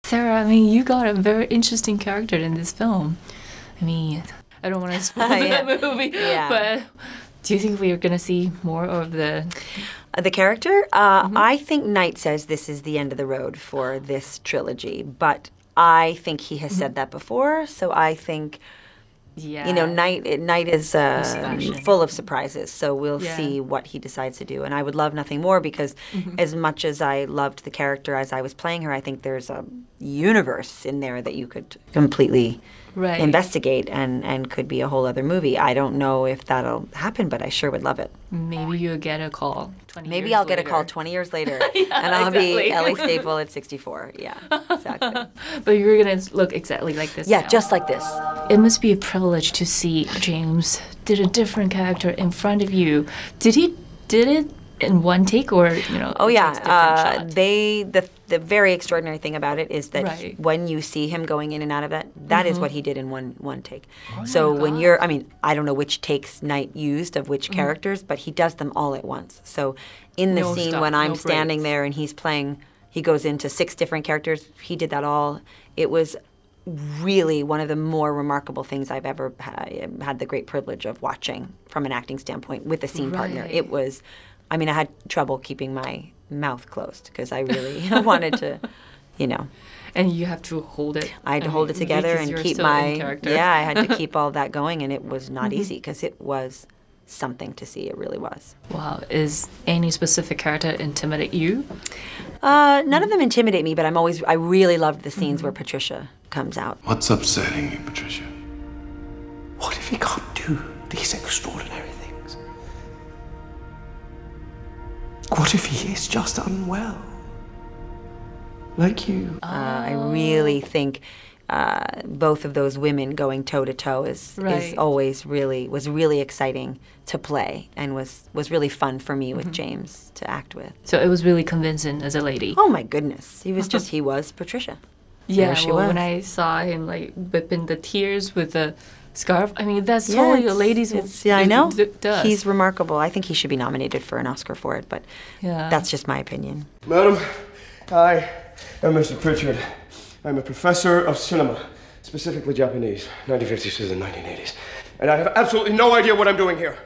Sarah, I mean, you got a very interesting character in this film. I mean, I don't want to spoil the movie, but do you think we're going to see more of the character? I think Knight says this is the end of the road for this trilogy, but I think he has said that before, so I think, you know, Knight is full of surprises, so we'll see what he decides to do. And I would love nothing more because as much as I loved the character as I was playing her, I think there's a universe in there that you could completely investigate and could be a whole other movie. I don't know if that'll happen, but I sure would love it. Maybe you'll get a call 20 Maybe years I'll get later. a call 20 years later, and I'll be Ellie Staple at 64. Yeah, exactly. But you're going to look exactly like this now. Just like this. It must be a privilege to see James did a different character in front of you. Did it in one take, or you know? Oh yeah, the very extraordinary thing about it is that when you see him going in and out of that is what he did in one take. So when you're, I mean, I don't know which takes Knight used of which characters, but he does them all at once. So in the scene when I'm standing there and he's playing, he goes into 6 different characters. He did that all. It was really one of the more remarkable things I've ever had the great privilege of watching from an acting standpoint with a scene partner. It was, I mean, I had trouble keeping my mouth closed because I really wanted to, you know. And you have to hold it. I had to hold it together and keep my, I had to keep all that going, and it was not easy because it was something to see. It really was. Wow. Is any specific character intimidate you? None of them intimidate me, but I really loved the scenes where Patricia comes out. What's upsetting you, Patricia? What if he can't do these extraordinary things? What if he is just unwell? Like you. I really think both of those women going toe-to-toe is always was really exciting to play and was really fun for me with James to act with. So it was really convincing as a lady. Oh my goodness. He was Patricia. Yeah, when I saw him like whipping the tears with the scarf, I mean, that's totally a lady's I know. Does. He's remarkable. I think he should be nominated for an Oscar for it, but that's just my opinion. Madam, I am Mr. Pritchard. I'm a professor of cinema, specifically Japanese, 1950s to the 1980s. And I have absolutely no idea what I'm doing here.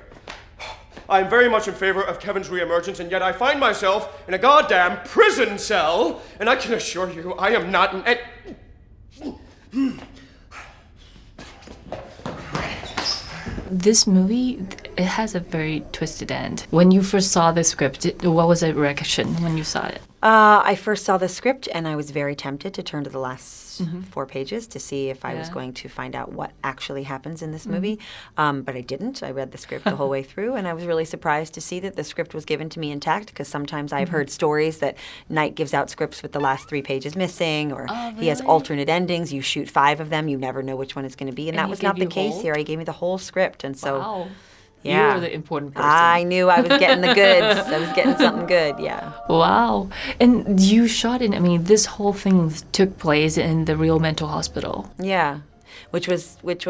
I am very much in favor of Kevin's reemergence, and yet I find myself in a goddamn prison cell, and I can assure you I am not This movie, it has a very twisted end. When you first saw the script, what was the reaction when you saw it? I first saw the script, and I was very tempted to turn to the last 4 pages to see if I was going to find out what actually happens in this movie. But I didn't. I read the script the whole way through, and I was really surprised to see that the script was given to me intact, because sometimes I've heard stories that Knight gives out scripts with the last 3 pages missing, or he has alternate endings. You shoot 5 of them. You never know which one it's going to be. And that was not the case here. He gave me the whole script, and so... You were the important person. I knew I was getting the goods. I was getting something good, Wow. And you shot in, I mean, this whole thing took place in the real mental hospital. Yeah, which was it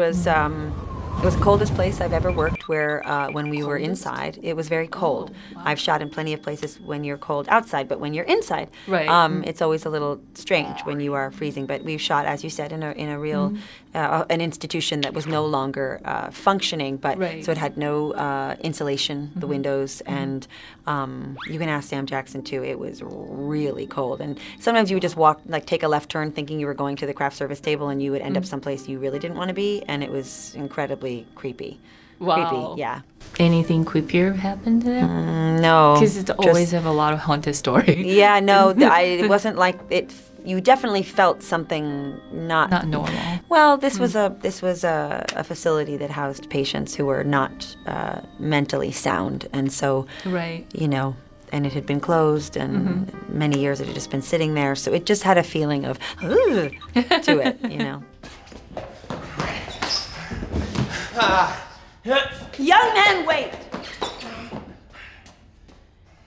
was the coldest place I've ever worked, where when we were inside, it was very cold. Wow. I've shot in plenty of places when you're cold outside, but when you're inside, it's always a little strange when you are freezing. But we've shot, as you said, in a real, an institution that was no longer functioning, but so it had no insulation, the windows, and you can ask Sam Jackson too, it was really cold. And sometimes you would just walk, like take a left turn thinking you were going to the craft service table, and you would end up someplace you really didn't want to be, and it was incredibly creepy. Wow. Creepy, yeah. Anything creepier happened there? No. Because it always have a lot of haunted stories. Yeah, no, it wasn't like it. You definitely felt something not normal. Well, this was a facility that housed patients who were not mentally sound, and so you know, and it had been closed, and many years it had just been sitting there, so it just had a feeling of to it, you know. Young man, wait!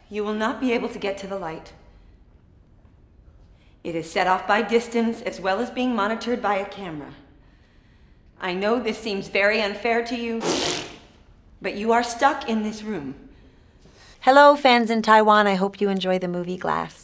You will not be able to get to the light. It is set off by distance as well as being monitored by a camera. I know this seems very unfair to you, but you are stuck in this room. Hello, fans in Taiwan. I hope you enjoy the movie Glass.